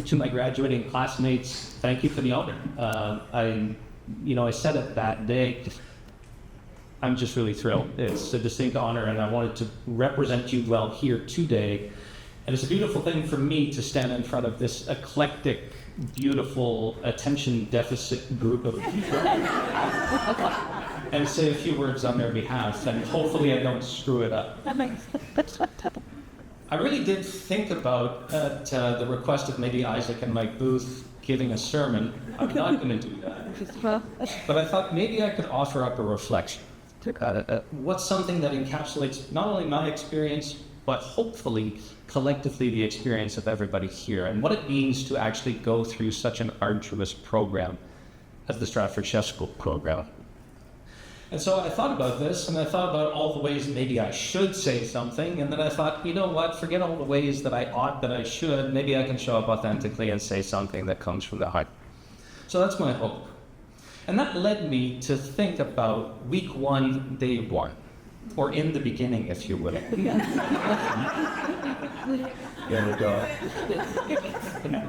To my graduating classmates, thank you for the honor. I said it that day. I'm just really thrilled. It's a distinct honor, and I wanted to represent you well here today. And it's a beautiful thing for me to stand in front of this eclectic, beautiful, attention deficit group of people and say a few words on their behalf, and hopefully I don't screw it up. I really did think about the request of maybe Isaac and Mike Booth giving a sermon. I'm not going to do that. But I thought maybe I could offer up a reflection. What's something that encapsulates not only my experience, but hopefully collectively the experience of everybody here, and what it means to actually go through such an arduous program as the Stratford Chef School program. And so I thought about this, and I thought about all the ways maybe I should say something, and then I thought, you know what, forget all the ways that I ought, that I should, maybe I can show up authentically and say something that comes from the heart. So that's my hope. And that led me to think about week 1, day 1, or in the beginning, if you will.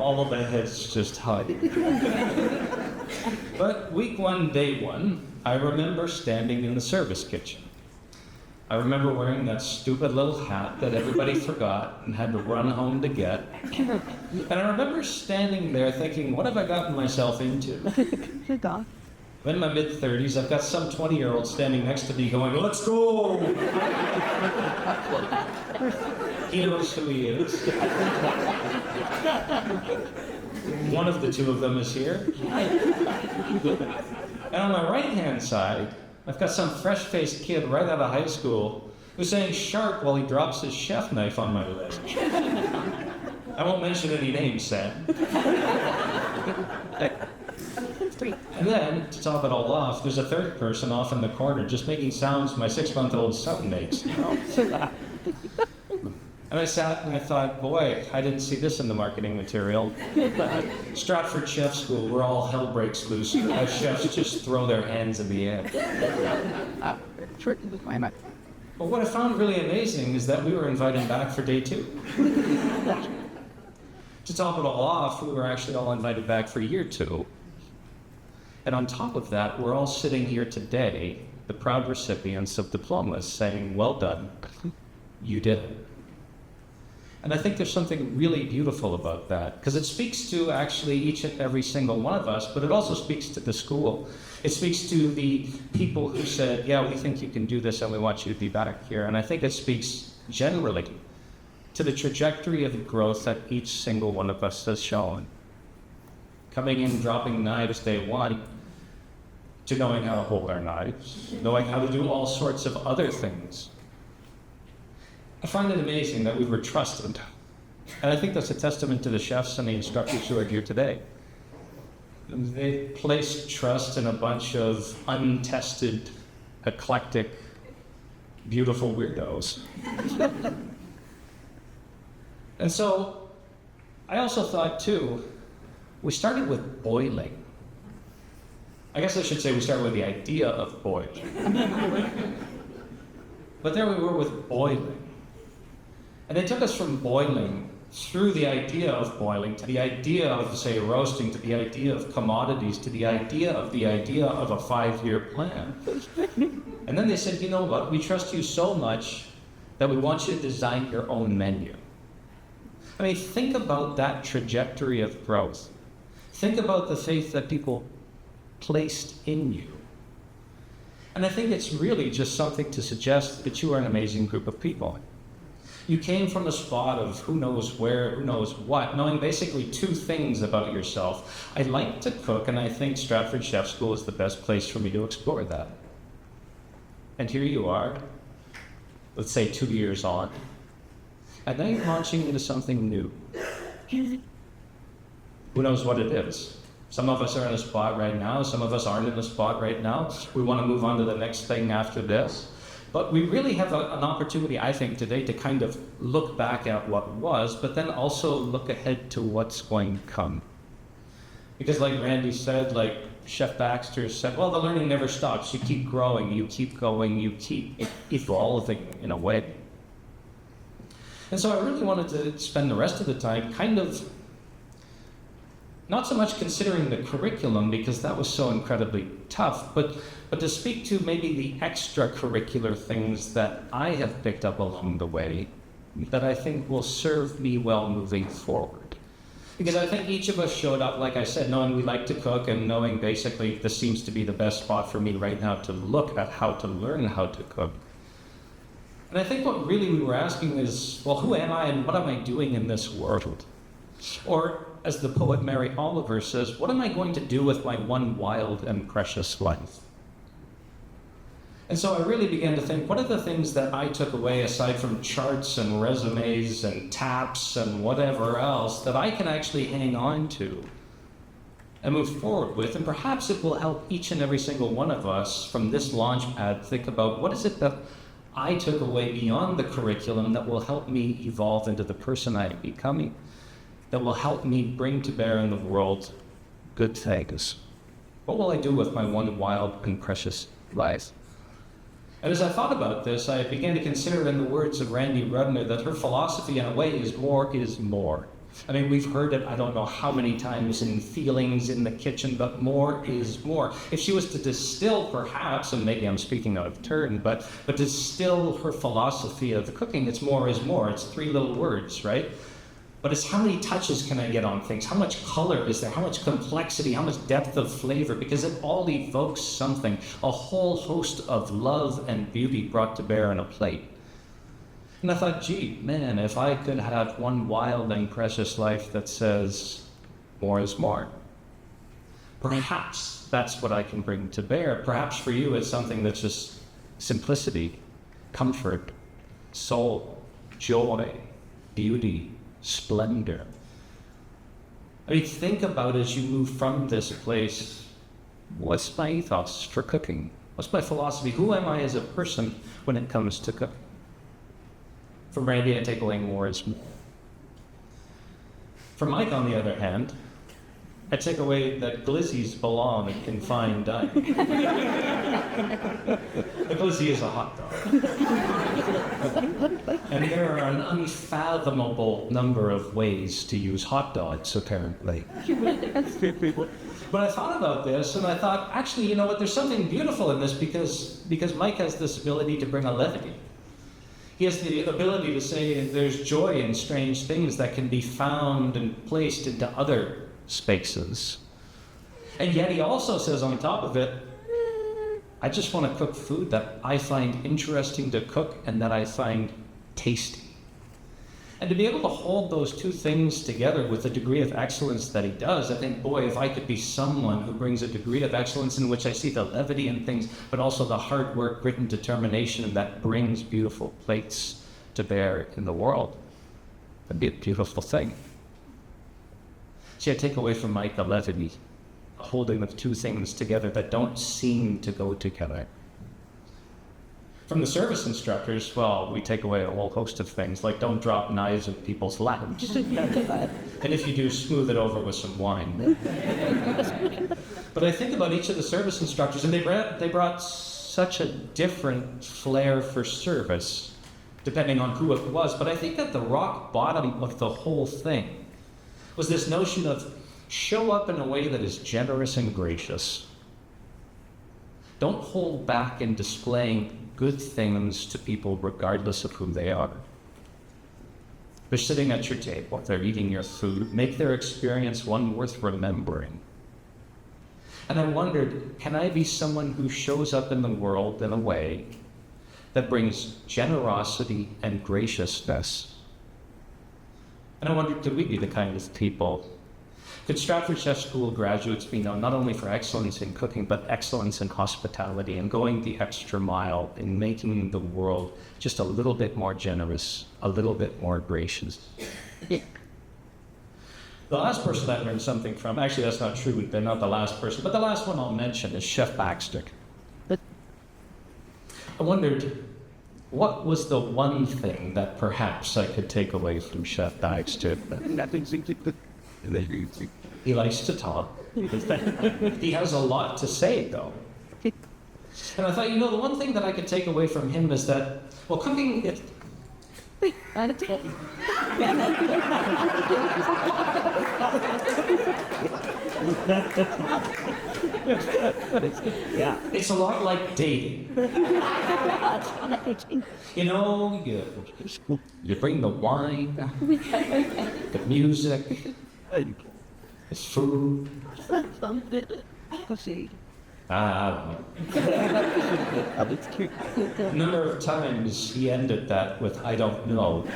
All of the heads just hide. But week 1, day 1, I remember standing in the service kitchen. I remember wearing that stupid little hat that everybody forgot and had to run home to get. And I remember standing there thinking, what have I gotten myself into? I'm in my mid-30s, I've got some 20-year-old standing next to me going, let's go! He knows who he is. One of the two of them is here. And on my right-hand side, I've got some fresh-faced kid right out of high school who's saying sharp while he drops his chef knife on my list. I won't mention any names, Sam. And then, to top it all off, there's a third person off in the corner just making sounds my 6-month-old son makes. And I sat and I thought, boy, I didn't see this in the marketing material. Stratford Chef School, where all hell breaks loose as chefs just throw their hands in the air. But what I found really amazing is that we were invited back for day 2. To top it all off, we were actually all invited back for year 2. And on top of that, we're all sitting here today, the proud recipients of diplomas, saying, well done, you did it. And I think there's something really beautiful about that, because it speaks to actually each and every single one of us, but it also speaks to the school. It speaks to the people who said, yeah, we think you can do this and we want you to be back here. And I think it speaks generally to the trajectory of growth that each single one of us has shown. Coming in, dropping knives day 1, to knowing how to hold our knives, knowing how to do all sorts of other things. I find it amazing that we were trusted. And I think that's a testament to the chefs and the instructors who are here today. They placed trust in a bunch of untested, eclectic, beautiful weirdos. And so, I also thought too, we started with boiling. I guess I should say we started with the idea of boiling. But there we were with boiling. And they took us from boiling through the idea of boiling to the idea of, say, roasting, to the idea of commodities, to the idea of a 5-year plan. And then they said, you know what, we trust you so much that we want you to design your own menu. I mean, think about that trajectory of growth. Think about the faith that people placed in you. And I think it's really just something to suggest that you are an amazing group of people. You came from a spot of who knows where, who knows what, knowing basically 2 things about yourself. I like to cook, and I think Stratford Chef School is the best place for me to explore that. And here you are, let's say 2 years on, and now you're launching into something new. Who knows what it is? Some of us are in a spot right now, some of us aren't in a spot right now. We want to move on to the next thing after this. But we really have an opportunity, I think, today to kind of look back at what was, but then also look ahead to what's going to come. Because like Randy said, like Chef Baxter said, well, the learning never stops. You keep growing, you keep going, you keep evolving in a way. And so I really wanted to spend the rest of the time kind of not so much considering the curriculum, because that was so incredibly tough, but to speak to maybe the extracurricular things that I have picked up along the way that I think will serve me well moving forward. Because I think each of us showed up, like I said, knowing we like to cook and knowing basically this seems to be the best spot for me right now to look at how to learn how to cook. And I think what really we were asking is, well, who am I and what am I doing in this world? Or, as the poet Mary Oliver says, what am I going to do with my one wild and precious life? And so I really began to think, what are the things that I took away aside from charts and resumes and taps and whatever else that I can actually hang on to and move forward with? And perhaps it will help each and every single one of us from this launch pad think about what is it that I took away beyond the curriculum that will help me evolve into the person I am becoming, that will help me bring to bear in the world good things. What will I do with my one wild and precious life? And as I thought about this, I began to consider in the words of Randy Rudner that her philosophy in a way is more is more. I mean, we've heard it I don't know how many times in feelings in the kitchen, but more is more. If she was to distill perhaps, and maybe I'm speaking out of turn, but distill her philosophy of the cooking, it's more is more. It's three little words, right? But it's how many touches can I get on things? How much color is there? How much complexity? How much depth of flavor? Because it all evokes something, a whole host of love and beauty brought to bear on a plate. And I thought, gee, man, if I could have one wild and precious life that says more is more, perhaps that's what I can bring to bear. Perhaps for you it's something that's just simplicity, comfort, soul, joy, beauty, splendor. I mean, think about as you move from this place, what's my ethos for cooking? What's my philosophy? Who am I as a person when it comes to cooking? From Randy, I take away more is more. From Mike, on the other hand, I take away that glizzies belong in confined dining. A glizzy is a hot dog. And there are an unfathomable number of ways to use hot dogs, apparently. But I thought about this, and I thought, actually, you know what, there's something beautiful in this because Mike has this ability to bring a levity. He has the ability to say there's joy in strange things that can be found and placed into other spaces. And yet he also says on top of it, I just want to cook food that I find interesting to cook and that I find tasty. And to be able to hold those two things together with the degree of excellence that he does, I think, boy, if I could be someone who brings a degree of excellence in which I see the levity in things, but also the hard work, grit, and determination that brings beautiful plates to bear in the world, that'd be a beautiful thing. See, I take away from Mike the levity, holding the two things together that don't seem to go together. From the service instructors, well, we take away a whole host of things, like don't drop knives in people's laps. And if you do, smooth it over with some wine. But I think about each of the service instructors, and they brought such a different flair for service, depending on who it was. But I think at the rock bottom of the whole thing was this notion of show up in a way that is generous and gracious. Don't hold back in displaying good things to people regardless of who they are. They're sitting at your table, they're eating your food, make their experience one worth remembering. And I wondered, can I be someone who shows up in the world in a way that brings generosity and graciousness? And I wondered, could we be the kind of people? Could Stratford Chef School graduates be known not only for excellence in cooking, but excellence in hospitality and going the extra mile in making the world just a little bit more generous, a little bit more gracious? The last person I learned something from, actually that's not true, they're not the last person, but the last one I'll mention is Chef Baxter. I wondered, what was the one thing that perhaps I could take away from Chef Baxter? He likes to talk. He has a lot to say, though. And I thought, you know, the one thing that I could take away from him is that, well, cooking, Yeah. It's a lot like dating. You know, you bring the wine, the music, the food. I don't know. A number of times he ended that with, I don't know.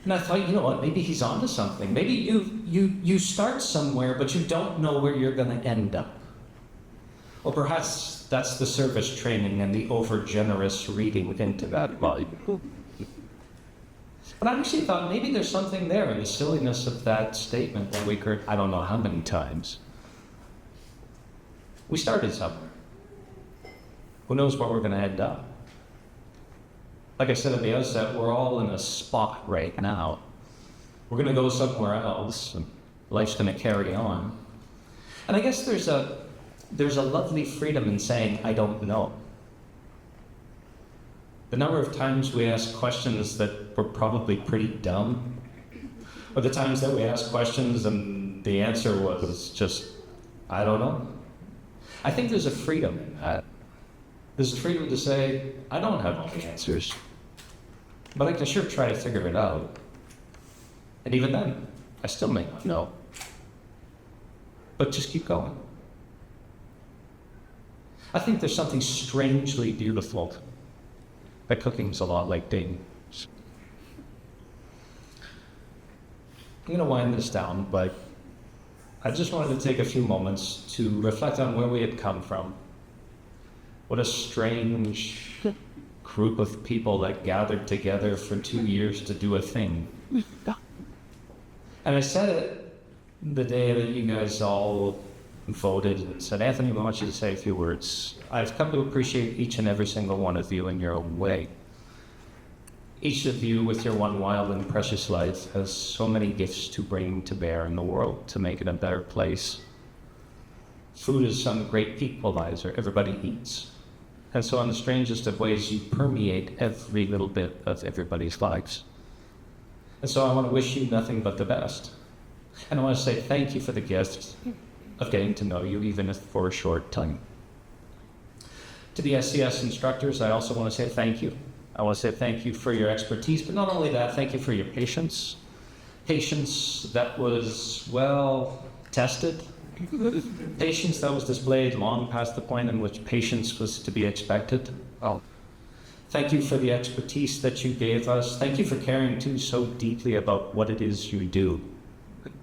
And I thought, you know what, maybe he's onto something. Maybe you start somewhere, but you don't know where you're going to end up. Or perhaps that's the service training and the over-generous reading into that volume. But I actually thought maybe there's something there in the silliness of that statement that we heard I don't know how many times. We started somewhere. Who knows where we're going to end up? Like I said at the outset, we're all in a spot right now. We're going to go somewhere else, and life's going to carry on. And I guess there's a lovely freedom in saying, I don't know. The number of times we ask questions that were probably pretty dumb, or the times that we asked questions and the answer was just, I don't know. I think there's a freedom in that. There's a freedom to say, I don't have all the answers, but I can sure try to figure it out. And even then, I still may not know. But just keep going. I think there's something strangely beautiful that cooking's a lot like dating. I'm going to wind this down, but I just wanted to take a few moments to reflect on where we had come from. What a strange group of people that gathered together for 2 years to do a thing. And I said it the day that you guys all voted and said, Anthony, I want you to say a few words. I've come to appreciate each and every single one of you in your own way. Each of you with your one wild and precious life has so many gifts to bring to bear in the world to make it a better place. Food is some great equalizer. Everybody eats. And so in the strangest of ways, you permeate every little bit of everybody's lives. And so I want to wish you nothing but the best. And I want to say thank you for the gift of getting to know you, even if for a short time. To the SCS instructors, I also want to say thank you. I want to say thank you for your expertise, but not only that, thank you for your patience. Patience that was, well, tested. Patience that was displayed long past the point in which patience was to be expected. Oh. Thank you for the expertise that you gave us. Thank you for caring too so deeply about what it is you do.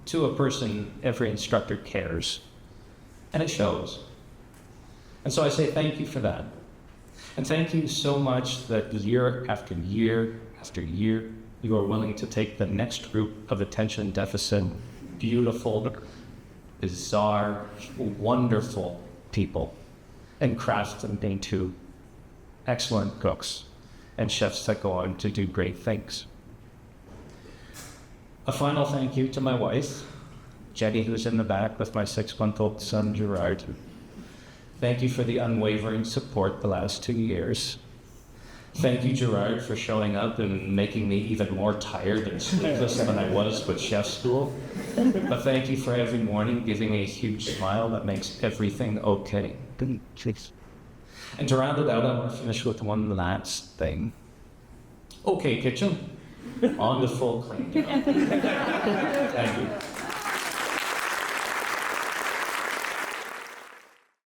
To a person, every instructor cares, and it shows. And so I say thank you for that. And thank you so much that year after year after year, you are willing to take the next group of attention deficit, beautiful, bizarre, wonderful people and craft them into excellent cooks and chefs that go on to do great things. A final thank you to my wife, Jenny, who's in the back with my 6-month-old son, Gerard. Thank you for the unwavering support the last 2 years. Thank you, Gerard, for showing up and making me even more tired and sleepless than I was with chef school. But thank you for every morning giving me a huge smile that makes everything okay. And to round it out, I want to finish with one last thing. Okay, kitchen, on to full clean. Thank you.